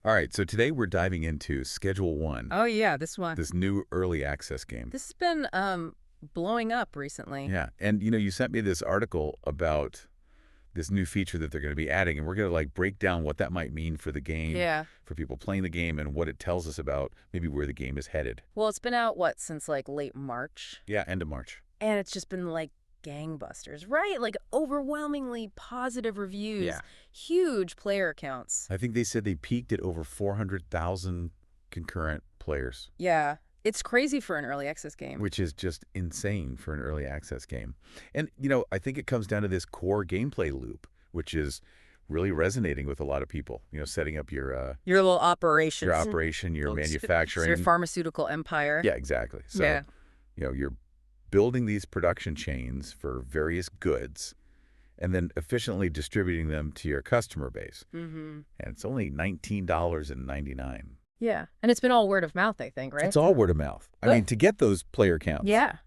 All right, so today we're diving into Schedule 1, Oh yeah, this one. this new early access game. This has been blowing up recently. Yeah, and you sent me this article about this new feature that they're going to be adding, and we're going to like break down what that might mean for the game, Yeah. for people playing the game, and what it tells us about maybe where the game is headed. Well, it's been out since like late March, Yeah, end of March. and it's just been like gangbusters, right? Like overwhelmingly positive reviews, Yeah. huge player counts. I think they said they peaked at over 400,000 concurrent players, Yeah. It's crazy for an early access game. which is just insane for an early access game. And, I think it comes down to this core gameplay loop, which is really resonating with a lot of people. Setting up your Your little operations. your operation, your It's manufacturing. your pharmaceutical empire. Yeah, exactly. So, Yeah. you're building these production chains for various goods and then efficiently distributing them to your customer base. Mm-hmm. And it's only $19.99. Yeah. And it's been all word of mouth, I think, right? It's all word of mouth. I Good. mean, to get those player counts, Yeah.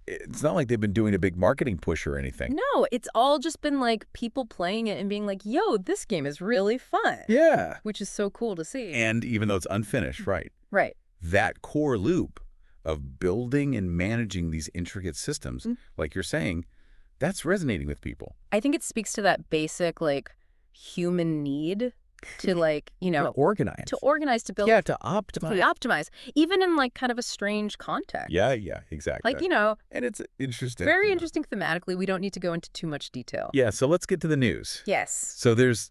It's not like they've been doing a big marketing push or anything. No, it's all just been like people playing it and being like, yo, this game is really fun. Yeah. Which is so cool to see. And even though it's unfinished, right, Right. that core loop of building and managing these intricate systems, like you're saying, that's resonating with people. I think it speaks to that basic, like, human need to, like, Organize. to organize, to build, Yeah, to to optimize. optimize, even in, like, kind of a strange context. Yeah, exactly. Like, And it's interesting. very interesting thematically. We don't need to go into too much detail. Yeah, so let's get to the news. Yes. So there's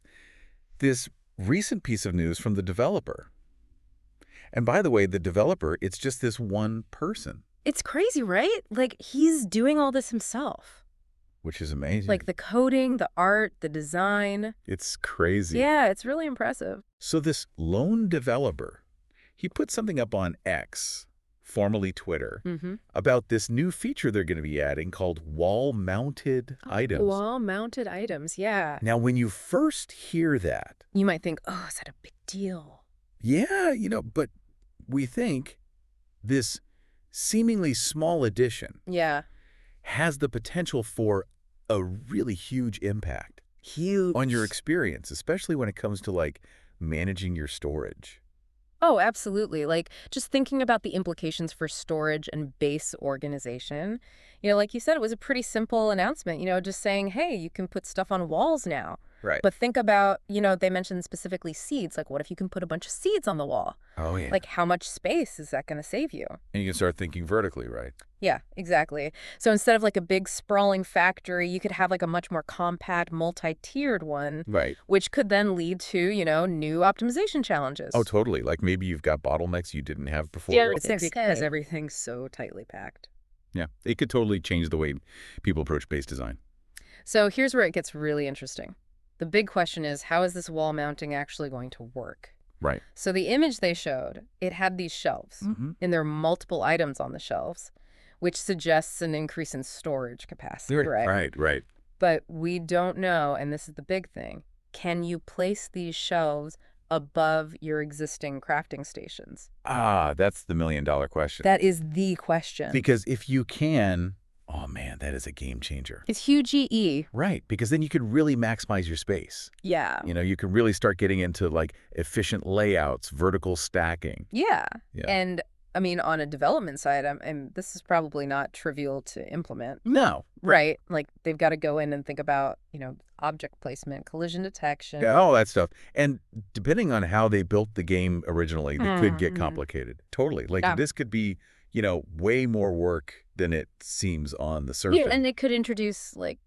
this recent piece of news from the developer. And by the way, the developer, it's just this one person, It's crazy, right? Like, he's doing all this himself. which is amazing. Like, the coding, the art, the design. It's crazy. Yeah, it's really impressive. So this lone developer, he put something up on X, formerly Twitter, Mm-hmm. about this new feature they're going to be adding called wall-mounted items. Wall-mounted items, yeah. Now, when you first hear that, You might think, oh, is that a big deal? yeah, but we think this seemingly small addition Yeah. has the potential for a really huge impact Huge. on your experience, especially when it comes to like managing your storage. Oh, absolutely. Like, just thinking about the implications for storage and base organization. Like you said, it was a pretty simple announcement, just saying, hey, you can put stuff on walls now. Right. But think about, they mentioned specifically seeds. Like, what if you can put a bunch of seeds on the wall? Oh, yeah. Like, how much space is that going to save you? And you can start thinking vertically, right? Yeah, exactly. So instead of like a big sprawling factory, you could have like a much more compact, multi-tiered one, Right. which could then lead to, new optimization challenges. Oh, totally. Like maybe you've got bottlenecks you didn't have before. Yeah, Right? because everything's so tightly packed. Yeah. It could totally change the way people approach base design. So here's where it gets really interesting. The big question is, how is this wall mounting actually going to work? Right. So the image they showed, it had these shelves, and there are multiple items on the shelves, which suggests an increase in storage capacity, right? Right. But we don't know, and this is the big thing, can you place these shelves above your existing crafting stations? Ah, that's the million-dollar question. That is the question. Because if you can, oh man, that is a game changer. It's huge EE. Right, because then you could really maximize your space. Yeah. You can really start getting into like efficient layouts, vertical stacking. Yeah. Yeah. And I mean, on a development side, and this is probably not trivial to implement. No. Right. Like they've got to go in and think about, object placement, collision detection. Yeah, all that stuff. And depending on how they built the game originally, it could get complicated. Totally. Like this could be, way more work than it seems on the surface. Yeah, and it could introduce like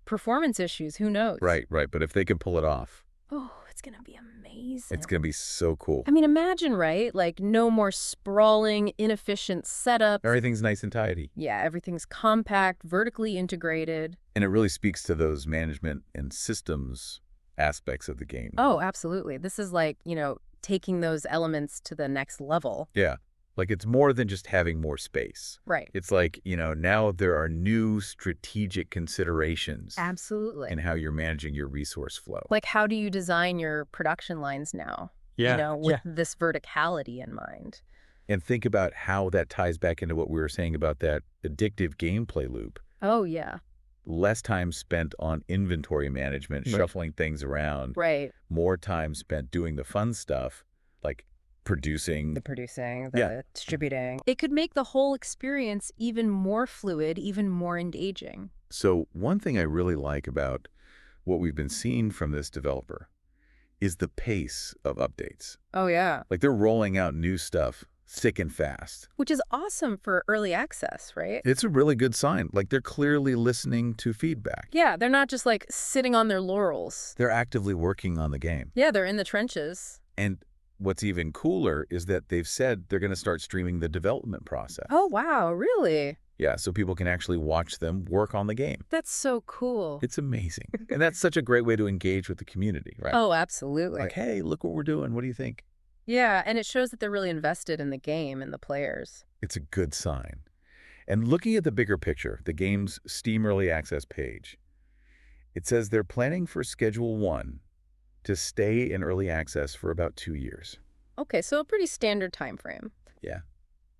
performance issues. Who knows? Right. But if they can pull it off, Oh, it's going to be amazing. it's going to be so cool. I mean, imagine, right? Like no more sprawling, inefficient setups. Everything's nice and tidy. Yeah, everything's compact, vertically integrated. And it really speaks to those management and systems aspects of the game. Oh, absolutely. This is like, taking those elements to the next level. Yeah. Like it's more than just having more space. Right. It's like, now there are new strategic considerations Absolutely. in how you're managing your resource flow. Like, how do you design your production lines now? With this verticality in mind. And think about how that ties back into what we were saying about that addictive gameplay loop. Oh, yeah. less time spent on inventory management, Right. shuffling things around, Right. more time spent doing the fun stuff, like producing. The producing, Yeah. the distributing. It could make the whole experience even more fluid, even more engaging. So one thing I really like about what we've been seeing from this developer is the pace of updates. Oh, yeah. Like they're rolling out new stuff thick and fast. Which is awesome for early access, right? It's a really good sign. Like they're clearly listening to feedback. Yeah, they're not just like sitting on their laurels. They're actively working on the game. Yeah, they're in the trenches. And what's even cooler is that they've said they're going to start streaming the development process. Oh, wow, really? Yeah, so people can actually watch them work on the game. That's so cool. It's amazing. And that's such a great way to engage with the community, right? Oh, absolutely. Like, hey, look what we're doing. What do you think? Yeah, and it shows that they're really invested in the game and the players. It's a good sign. And looking at the bigger picture, the game's Steam Early Access page, it says they're planning for Schedule 1 to stay in early access for about 2 years. Okay, so a pretty standard time frame. Yeah,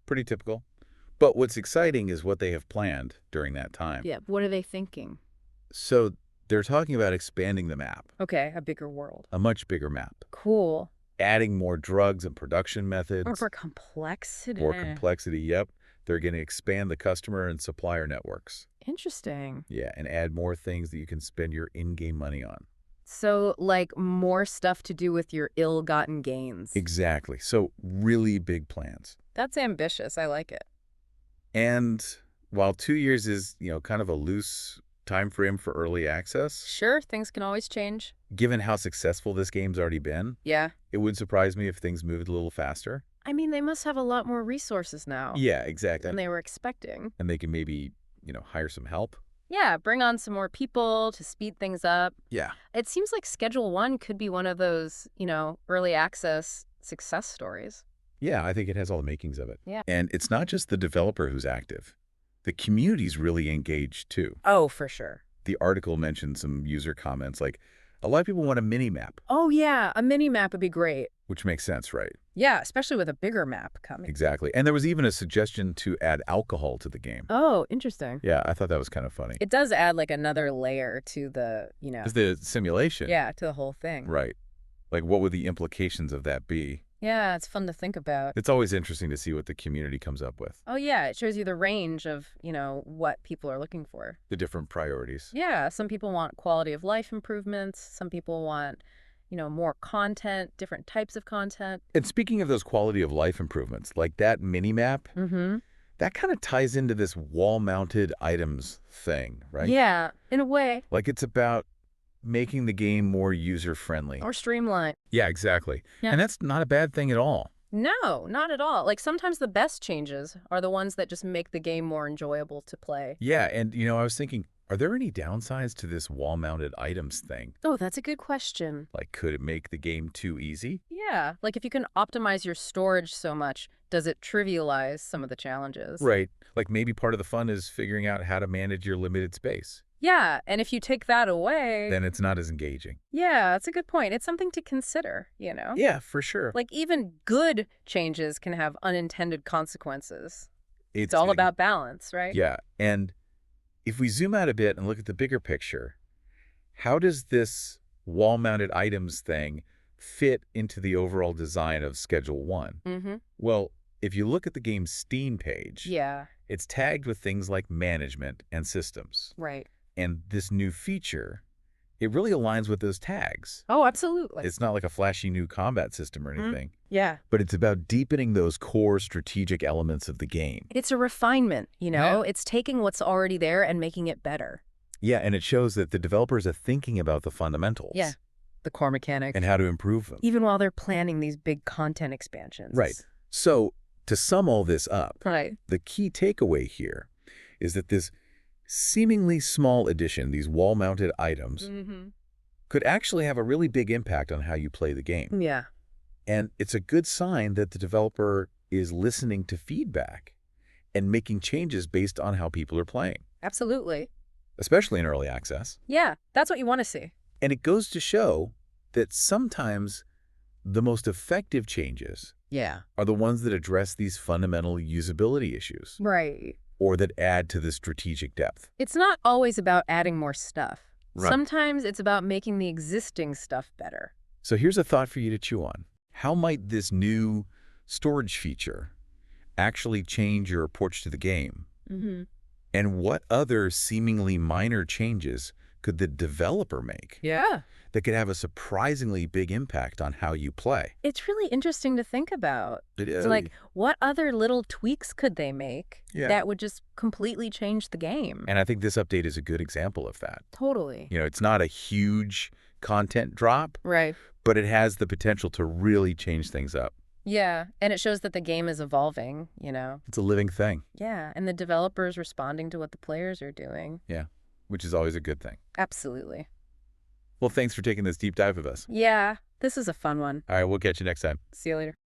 pretty typical. But what's exciting is what they have planned during that time. Yeah, what are they thinking? So they're talking about expanding the map, Okay, a bigger world. a much bigger map, Cool. adding more drugs and production methods. Or for complexity. More complexity, yep. They're going to expand the customer and supplier networks. Interesting. Yeah, and add more things that you can spend your in-game money on. So, like, more stuff to do with your ill-gotten gains. Exactly. So really big plans. That's ambitious. I like it. And while 2 years is, kind of a loose time frame for early access, Sure, things can always change. given how successful this game's already been, Yeah. it would surprise me if things moved a little faster. I mean, they must have a lot more resources now Yeah, exactly. than they were expecting. And they can maybe, hire some help. Yeah, bring on some more people to speed things up. Yeah. It seems like Schedule 1 could be one of those, early access success stories. Yeah, I think it has all the makings of it. Yeah. And it's not just the developer who's active. The community's really engaged, too. Oh, for sure. The article mentioned some user comments like, a lot of people want a mini-map, Oh, yeah, a mini map would be great. which makes sense, right? Yeah, especially with a bigger map coming. Exactly. And there was even a suggestion to add alcohol to the game. Oh, interesting. Yeah, I thought that was kind of funny. It does add like another layer to the, It's the simulation. yeah, to the whole thing. Right. Like, what would the implications of that be? Yeah, it's fun to think about. It's always interesting to see what the community comes up with, Oh, yeah, it shows you the range of, what people are looking for. the different priorities. Yeah, some people want quality of life improvements. Some people want, more content, different types of content. And speaking of those quality of life improvements, like that mini-map, Mm-hmm. that kind of ties into this wall-mounted items thing, right? Yeah, in a way. Like it's about making the game more user-friendly. Or streamlined. Yeah, exactly. Yeah. And that's not a bad thing at all. No, not at all. Like sometimes the best changes are the ones that just make the game more enjoyable to play. Yeah, and I was thinking, are there any downsides to this wall-mounted items thing? Oh, that's a good question. Like, could it make the game too easy? Yeah, like if you can optimize your storage so much, does it trivialize some of the challenges? Right. Like maybe part of the fun is figuring out how to manage your limited space. Yeah, and if you take that away, Then it's not as engaging. yeah, that's a good point. It's something to consider, Yeah, for sure. Like even good changes can have unintended consequences. It's It's all about balance, right? Yeah, and if we zoom out a bit and look at the bigger picture, how does this wall-mounted items thing fit into the overall design of Schedule 1? Mm-hmm. Well, if you look at the game's Steam page, Yeah, it's tagged with things like management and systems. right. And this new feature, it really aligns with those tags. Oh, absolutely. It's not like a flashy new combat system or anything, Yeah. but it's about deepening those core strategic elements of the game. It's a refinement, Yeah. It's taking what's already there and making it better. Yeah, and it shows that the developers are thinking about the fundamentals. Yeah. The core mechanics. And how to improve them. Even while they're planning these big content expansions. Right. So, to sum all this up, Right. the key takeaway here is that this seemingly small addition, these wall-mounted items, Mm-hmm. could actually have a really big impact on how you play the game. Yeah. And it's a good sign that the developer is listening to feedback and making changes based on how people are playing, Absolutely. especially in early access. Yeah, that's what you want to see. And it goes to show that sometimes the most effective changes Yeah. are the ones that address these fundamental usability issues Right. or that add to the strategic depth. It's not always about adding more stuff. Right. Sometimes it's about making the existing stuff better. So here's a thought for you to chew on. How might this new storage feature actually change your approach to the game? Mm-hmm. And what other seemingly minor changes could the developer make Yeah. that could have a surprisingly big impact on how you play? It's really interesting to think about. It So, is. like, what other little tweaks could they make Yeah. that would just completely change the game? And I think this update is a good example of that. Totally. It's not a huge content drop, Right. but it has the potential to really change things up. Yeah, and it shows that the game is evolving, you know? It's a living thing. Yeah, and the developers responding to what the players are doing. Yeah, which is always a good thing. Absolutely. Well, thanks for taking this deep dive with us. Yeah, this is a fun one. All right, we'll catch you next time. See you later.